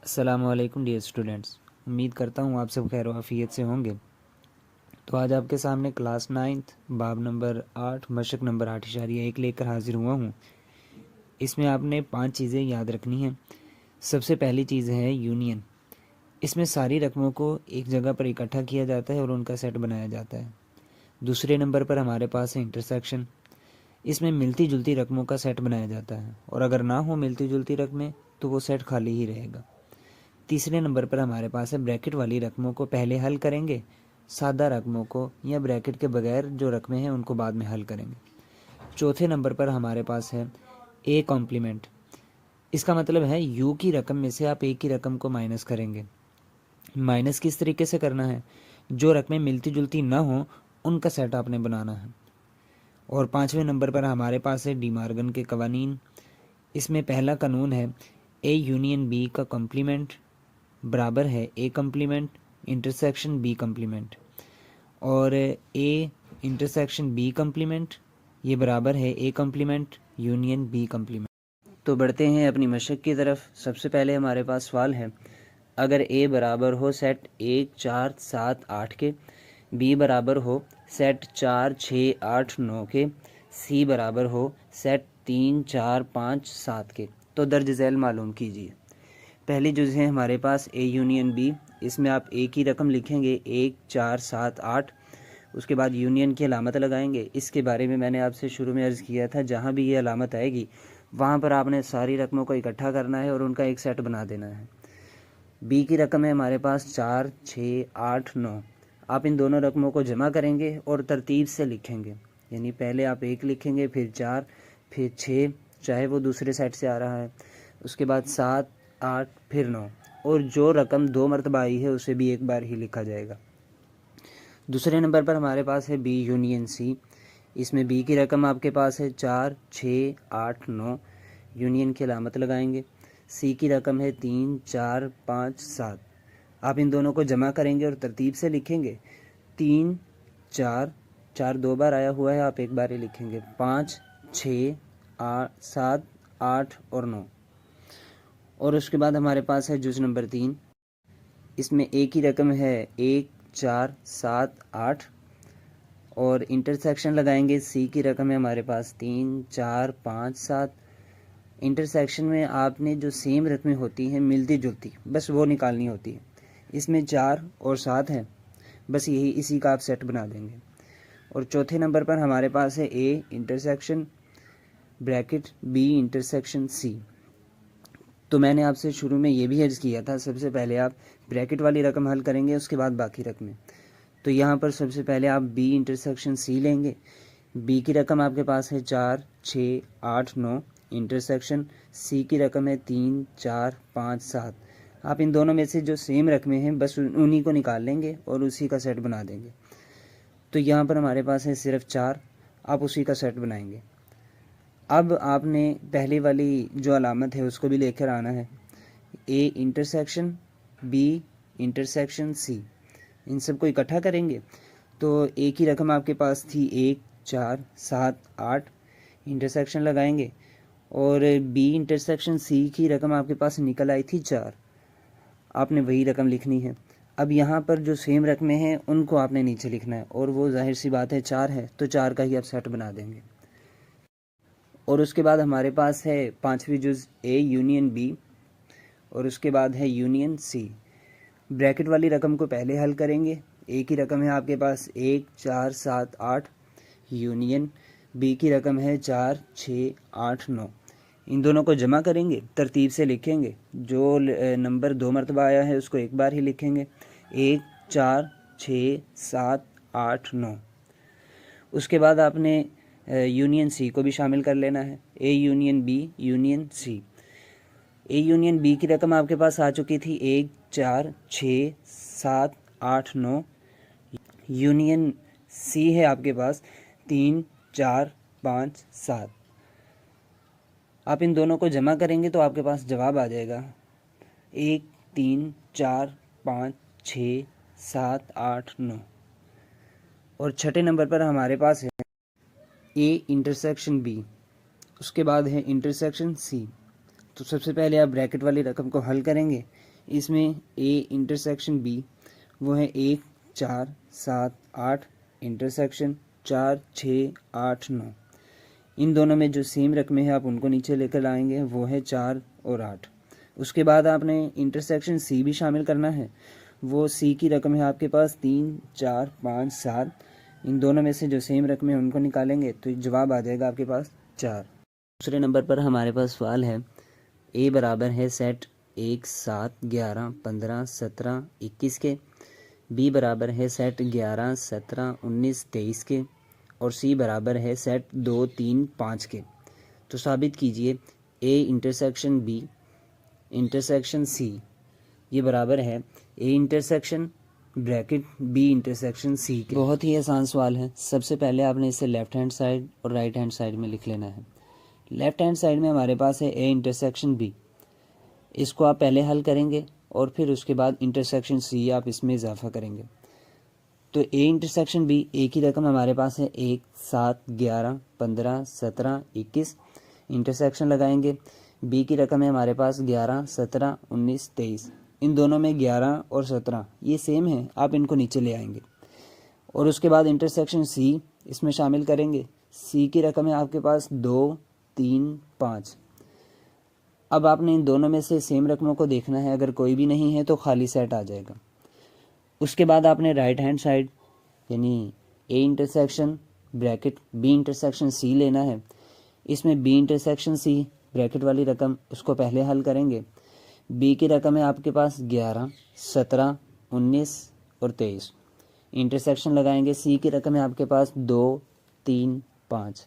अस्सलामुअलैकुम dear students, उम्मीद करता हूँ आप सब खैर आफियत से होंगे। तो आज आपके सामने क्लास 9th बाब नंबर 8 मशक नंबर 8.1 लेकर हाजिर हुआ हूँ। इसमें आपने 5 चीज़ें याद रखनी हैं। सबसे पहली चीज़ है यूनियन। इसमें सारी रकमों को एक जगह पर इकट्ठा किया जाता है और उनका सेट बनाया जाता है। दूसरे नंबर पर हमारे पास है इंटरसेक्शन। इसमें मिलती जुलती रकमों का सेट बनाया जाता है और अगर ना हो मिलती जुलती रकमें तो वो सेट खाली ही रहेगा। तीसरे नंबर पर हमारे पास है ब्रैकेट वाली रकमों को पहले हल करेंगे, सादा रकमों को या ब्रैकेट के बगैर जो रकमें हैं उनको बाद में हल करेंगे। चौथे नंबर पर हमारे पास है ए कॉम्प्लीमेंट। इसका मतलब है यू की रकम में से आप ए की रकम को माइनस करेंगे। माइनस किस तरीके से करना है? जो रकमें मिलती जुलती ना हो उनका सेट आपने बनाना है। और पाँचवें नंबर पर हमारे पास है डी मार्गन के कवानीन। इसमें पहला कानून है ए यूनियन बी का कॉम्प्लीमेंट बराबर है A complement intersection B complement, और ए इंटरसेक्शन बी कम्प्लीमेंट ये बराबर है A complement union B complement. तो बढ़ते हैं अपनी मशक की तरफ। सबसे पहले हमारे पास सवाल है, अगर ए बराबर हो सेट 1 4 7 8 के, बी बराबर हो सेट 4 6 8 9 के, सी बराबर हो सेट 3 4 5 7 के, तो दर्ज झैल मालूम कीजिए। पहली जुज़ है हमारे पास ए यूनियन बी। इसमें आप ए की रकम लिखेंगे 1 4 7 8, उसके बाद यूनियन की अलामत लगाएंगे। इसके बारे में मैंने आपसे शुरू में अर्ज़ किया था, जहाँ भी ये अलामत आएगी वहाँ पर आपने सारी रकमों को इकट्ठा करना है और उनका एक सेट बना देना है। बी की रकम है हमारे पास 4 6 8 9। आप इन दोनों रकमों को जमा करेंगे और तरतीब से लिखेंगे, यानी पहले आप 1 लिखेंगे, फिर 4, फिर 6, चाहे वो दूसरे सेट से आ रहा है, उसके बाद 7 8, फिर 9, और जो रकम 2 मरतबा आई है उसे भी एक बार ही लिखा जाएगा। दूसरे नंबर पर हमारे पास है बी यूनियन सी। इसमें बी की रकम आपके पास है 4 6 8 9, यूनियन की अलामत लगाएंगे। सी की रकम है 3 4 5 7। आप इन दोनों को जमा करेंगे और तरतीब से लिखेंगे। 3 4 4 2 बार आया हुआ है, आप एक बार ही लिखेंगे। 5 6 8 7 8 और 9। और उसके बाद हमारे पास है जुज़ नंबर 3। इसमें ए की रकम है 1 4 7 8, और इंटरसेक्शन लगाएंगे। सी की रकम है हमारे पास 3 4 5 7। इंटरसेक्शन में आपने जो सेम रकमें होती हैं मिलती जुलती, बस वो निकालनी होती है। इसमें 4 और 7 है, बस यही इसी का आप सेट बना देंगे। और चौथे नंबर पर हमारे पास है A intersection bracket B intersection C. तो मैंने आपसे शुरू में ये भी अर्ज़ किया था, सबसे पहले आप ब्रैकेट वाली रकम हल करेंगे, उसके बाद बाकी रकमें। तो यहाँ पर सबसे पहले आप बी इंटरसेक्शन सी लेंगे। बी की रकम आपके पास है 4 6 8 9, इंटरसेक्शन सी की रकम है 3 4 5 7। आप इन दोनों में से जो सेम रकमें हैं बस उन्हीं को निकाल लेंगे और उसी का सेट बना देंगे। तो यहाँ पर हमारे पास है सिर्फ 4, आप उसी का सेट बनाएंगे। अब आपने पहले वाली जो अलामत है उसको भी लेकर आना है, A intersection B intersection C. इन सब को इकट्ठा करेंगे तो ए की रकम आपके पास थी 1 4 7 8, इंटरसेक्शन लगाएंगे, और बी इंटरसेक्शन सी की रकम आपके पास निकल आई थी 4। आपने वही रकम लिखनी है। अब यहाँ पर जो सेम रकमें हैं उनको आपने नीचे लिखना है, और वो जाहिर सी बात है 4 है, तो 4 का ही आप सेट बना देंगे। और उसके बाद हमारे पास है पांचवी जुज़ ए यूनियन बी, और उसके बाद है यूनियन सी। ब्रैकेट वाली रकम को पहले हल करेंगे। ए की रकम है आपके पास 1 4 7 8, यूनियन बी की रकम है 4 6 8 9। इन दोनों को जमा करेंगे, तरतीब से लिखेंगे। जो नंबर 2 मरतबा आया है उसको एक बार ही लिखेंगे, 1 4 6 7 8 9। उसके बाद आपने यूनियन सी को भी शामिल कर लेना है, A union B union C. A union B की रकम आपके पास आ चुकी थी 1 4 6 7 8 9। यूनियन सी है आपके पास 3 4 5 7। आप इन दोनों को जमा करेंगे तो आपके पास जवाब आ जाएगा 1 3 4 5 6 7 8 9। और छठे नंबर पर हमारे पास है ए इंटरसेक्शन बी, उसके बाद है इंटरसेक्शन सी। तो सबसे पहले आप ब्रैकेट वाली रकम को हल करेंगे। इसमें ए इंटरसेक्शन बी वो है 1 4 7 8 इंटरसेक्शन 4 6 8 9। इन दोनों में जो सेम रकमें हैं आप उनको नीचे लेकर लाएंगे, वो है 4 और 8। उसके बाद आपने इंटरसेक्शन सी भी शामिल करना है। वो सी की रकम है आपके पास 3 4 5 7। इन दोनों में से जो सेम रकमें हैं उनको निकालेंगे तो जवाब आ जाएगा आपके पास 4। दूसरे नंबर पर हमारे पास सवाल है ए बराबर है सेट 1 7 11 15 17 21 के, बी बराबर है सेट 11 17 19 23 के और सी बराबर है सेट 2 3 5 के। तो साबित कीजिए A intersection B intersection C ये बराबर है A intersection bracket B intersection C के। बहुत ही आसान सवाल है। सबसे पहले आपने इसे लेफ्ट हैंड साइड और राइट हैंड साइड में लिख लेना है। लेफ्ट हैंड साइड में हमारे पास है ए इंटरसेक्शन बी, इसको आप पहले हल करेंगे और फिर उसके बाद इंटरसेक्शन सी आप इसमें इजाफा करेंगे। तो ए इंटरसेक्शन बी, ए की रकम हमारे पास है 1 7 11 15 17 21। इंटरसेक्शन लगाएंगे, बी की रकम है हमारे पास 11 17 19 23। इन दोनों में 11 और 17 ये सेम है, आप इनको नीचे ले आएंगे और उसके बाद इंटरसेक्शन सी इसमें शामिल करेंगे। सी की रकम है आपके पास 2 3 5। अब आपने इन दोनों में से सेम रकमों को देखना है, अगर कोई भी नहीं है तो खाली सेट आ जाएगा। उसके बाद आपने राइट हैंड साइड यानी A intersection bracket B intersection C लेना है। इसमें बी इंटरसेक्शन सी ब्रैकेट वाली रकम उसको पहले हल करेंगे। बी की रकम है आपके पास 11 17 19 और 23। इंटरसेक्शन लगाएंगे, सी की रकम है आपके पास 2 3 5।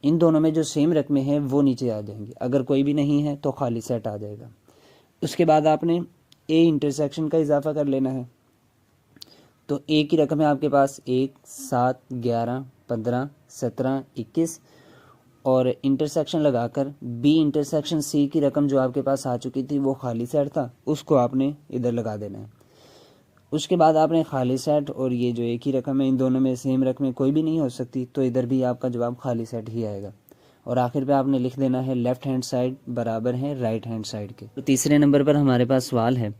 इन दोनों में जो सेम रकमें हैं वो नीचे आ जाएंगी, अगर कोई भी नहीं है तो खाली सेट आ जाएगा। उसके बाद आपने ए इंटरसेक्शन का इजाफा कर लेना है। तो ए की रकम है आपके पास 1 7 11 15 17 21 और इंटरसेक्शन लगाकर बी इंटरसेक्शन सी की रकम जो आपके पास आ चुकी थी वो खाली सेट था, उसको आपने इधर लगा देना है। उसके बाद आपने खाली सेट और ये जो एक ही रकम है इन दोनों में सेम रकमें कोई भी नहीं हो सकती, तो इधर भी आपका जवाब खाली सेट ही आएगा। और आखिर पे आपने लिख देना है लेफ्ट हैंड साइड बराबर है राइट हैंड साइड के। तो तीसरे नंबर पर हमारे पास सवाल है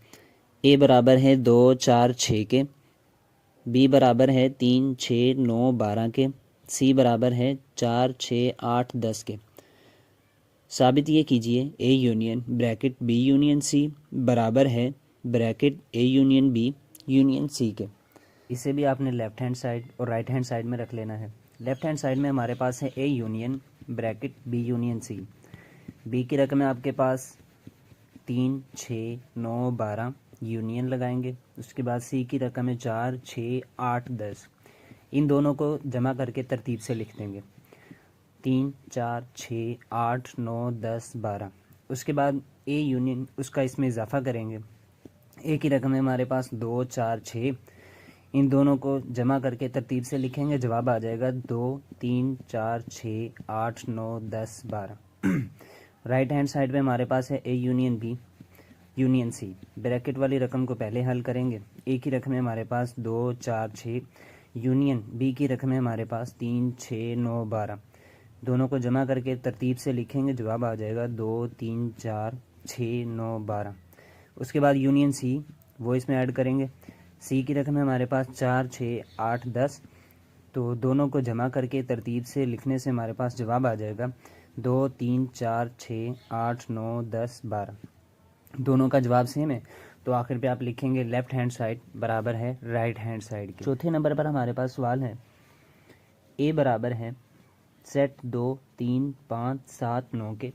ए बराबर है 2 4 6 के, बी बराबर है 3 6 9 12 के, सी बराबर है 4 6 8 10 के। साबित ये कीजिए A union bracket B union C बराबर है bracket A union B union C के। इसे भी आपने लेफ्ट हैंड साइड और राइट हैंड साइड में रख लेना है। लेफ्ट हैंड साइड में हमारे पास है A union bracket B union C. B की रकम है आपके पास 3 6 9 12 यूनियन लगाएंगे। उसके बाद सी की रकम है 4 6 8 10। इन दोनों को जमा करके तरतीब से लिख देंगे 3 4 6 8 9 10 12। उसके बाद ए यूनियन उसका इसमें इजाफा करेंगे। ए की रकम है हमारे पास 2 4 6। इन दोनों को जमा करके तरतीब से लिखेंगे, जवाब आ जाएगा 2 3 4 6 8 9 10 12। राइट हैंड साइड में हमारे पास है A union B union C. Bracket वाली रकम को पहले हल करेंगे। ए की रकम है हमारे पास 2 4 6 यूनियन बी की रकम है हमारे पास 3 6 9 12। दोनों को जमा करके तरतीब से लिखेंगे, जवाब आ जाएगा 2 3 4 6 9 12। उसके बाद यूनियन सी वो इसमें ऐड करेंगे। सी की रकम है हमारे पास 4 6 8 10। तो दोनों को जमा करके तरतीब से लिखने से हमारे पास जवाब आ जाएगा 2 3 4 6 8 9 10 12। दोनों का जवाब सेम है, तो आखिर पे आप लिखेंगे लेफ्ट हैंड साइड बराबर है राइट हैंड साइड के। चौथे नंबर पर हमारे पास सवाल है ए बराबर है सेट 2 3 5 7 9 के,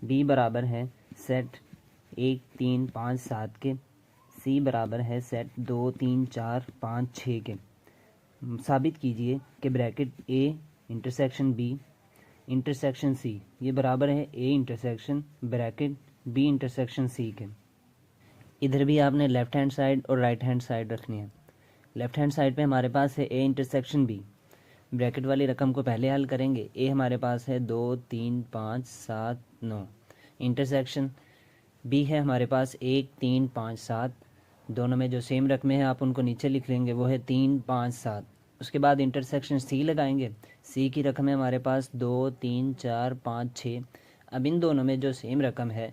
बी बराबर है सेट 1 3 5 7 के, सी बराबर है सेट 2 3 4 5 6 के। साबित कीजिए कि bracket A intersection B intersection C ये बराबर है A intersection bracket B intersection C के। इधर भी आपने लेफ्ट हैंड साइड और राइट हैंड साइड रखनी है। लेफ्ट हैंड साइड पे हमारे पास है ए इंटरसेक्शन बी। ब्रैकेट वाली रकम को पहले हल करेंगे। ए हमारे पास है 2 3 5 7 9। इंटरसेक्शन बी है हमारे पास 1 3 5 7। दोनों में जो सेम रकमें हैं आप उनको नीचे लिख लेंगे, वो है 3 5 7। उसके बाद इंटरसेक्शन सी लगाएंगे। सी की रकम है हमारे पास 2 3 4 5 6। अब इन दोनों में जो सेम रकम है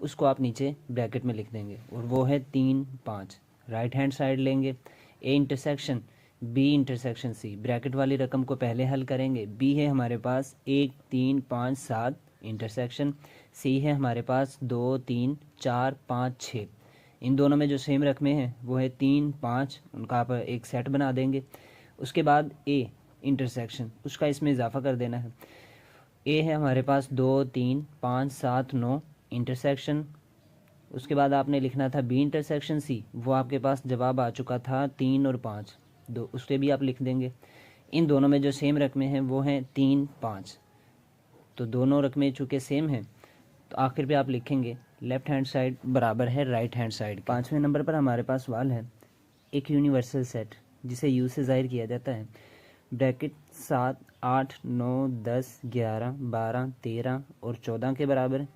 उसको आप नीचे ब्रैकेट में लिख देंगे और वो है 3 5। राइट हैंड साइड लेंगे, A intersection B intersection C, bracket वाली रकम को पहले हल करेंगे। बी है हमारे पास 1 3 5 7 इंटरसेक्शन, सी है हमारे पास 2 3 4 5 6। इन दोनों में जो सेम रकमें हैं वो है 3 5, उनका आप एक सेट बना देंगे। उसके बाद ए इंटरसेक्शन, उसका इसमें इजाफा कर देना है। ए है हमारे पास 2 3 5 7 9 इंटरसेक्शन। उसके बाद आपने लिखना था बी इंटरसेक्शन सी, वो आपके पास जवाब आ चुका था 3 और 5, दो उसके भी आप लिख देंगे। इन दोनों में जो सेम रकमें हैं वो हैं 3 5, तो दोनों रकमें चूँकि सेम हैं तो आखिर पे आप लिखेंगे लेफ्ट हैंड साइड बराबर है राइट हैंड साइड। 5वें नंबर पर हमारे पास सवाल है, एक यूनिवर्सल सेट जिसे यू से ज़ाहिर किया जाता है, ब्रैकेट 7 8 9 10 11 12 13 और 14 के बराबर।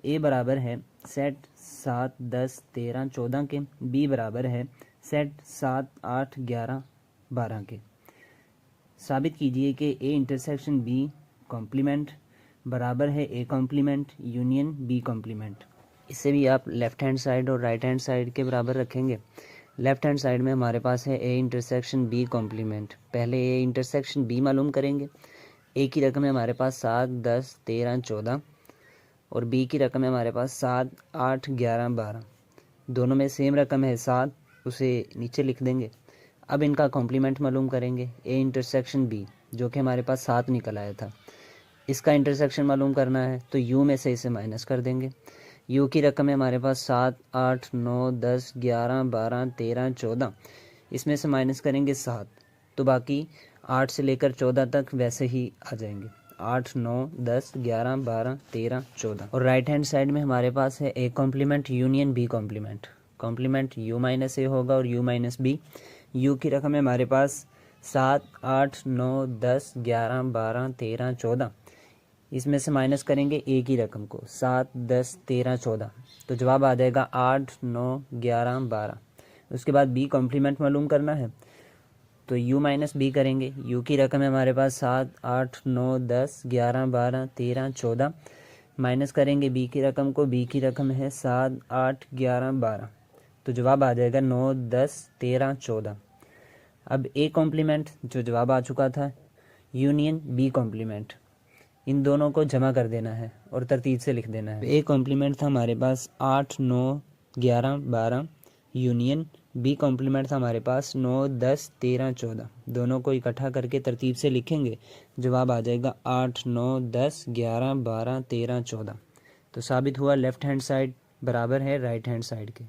ए बराबर है सेट 7 10 13 14 के, बी बराबर है सेट 7 8 11 12 के। साबित कीजिए कि ए इंटरसेक्शन बी कॉम्प्लीमेंट बराबर है A complement union B complement. इससे भी आप लेफ़्ट हैंड साइड और राइट हैंड साइड के बराबर रखेंगे। लेफ़्ट हैंड साइड में हमारे पास है ए इंटरसेक्शन बी कॉम्प्लीमेंट। पहले ए इंटरसेक्शन बी मालूम करेंगे। ए की रकम है हमारे पास 7 10 13 14 और बी की रकम है हमारे पास 7 8 11 12। दोनों में सेम रकम है 7, उसे नीचे लिख देंगे। अब इनका कॉम्प्लीमेंट मालूम करेंगे, ए इंटरसेक्शन बी जो कि हमारे पास 7 निकल आया था, इसका इंटरसेक्शन मालूम करना है तो यू में से इसे माइनस कर देंगे। यू की रकम है हमारे पास 7 8 9 10 11 12 13 14, इसमें से माइनस करेंगे 7, तो बाकी 8 से लेकर 14 तक वैसे ही आ जाएंगे। 8 9 10 11 12 13 14। और राइट हैंड साइड में हमारे पास है A complement union B complement. Complement U minus A होगा और यू माइनस बी। यू की रकम है हमारे पास 7 8 9 10 11 12 13 14, इसमें से माइनस करेंगे ए की रकम को 7 10 13 14, तो जवाब आ जाएगा 8 9 11 12। उसके बाद बी कॉम्प्लीमेंट मालूम करना है तो u माइनस बी करेंगे। u की रकम है हमारे पास 7 8 9 10 11 12 13 14, माइनस करेंगे b की रकम को, b की रकम है 7 8 11 12, तो जवाब आ जाएगा 9 10 13 14। अब a कॉम्प्लीमेंट जो जवाब आ चुका था यूनियन b कॉम्प्लीमेंट, इन दोनों को जमा कर देना है और तरतीब से लिख देना है। ए कॉम्प्लीमेंट था हमारे पास 8 9 11 12, यूनियन बी कॉम्प्लीमेंट था हमारे पास 9 10 13 14। दोनों को इकट्ठा करके तरतीब से लिखेंगे, जवाब आ जाएगा 8 9 10 11 12 13 14। तो साबित हुआ लेफ़्ट हैंड साइड बराबर है राइट हैंड साइड के।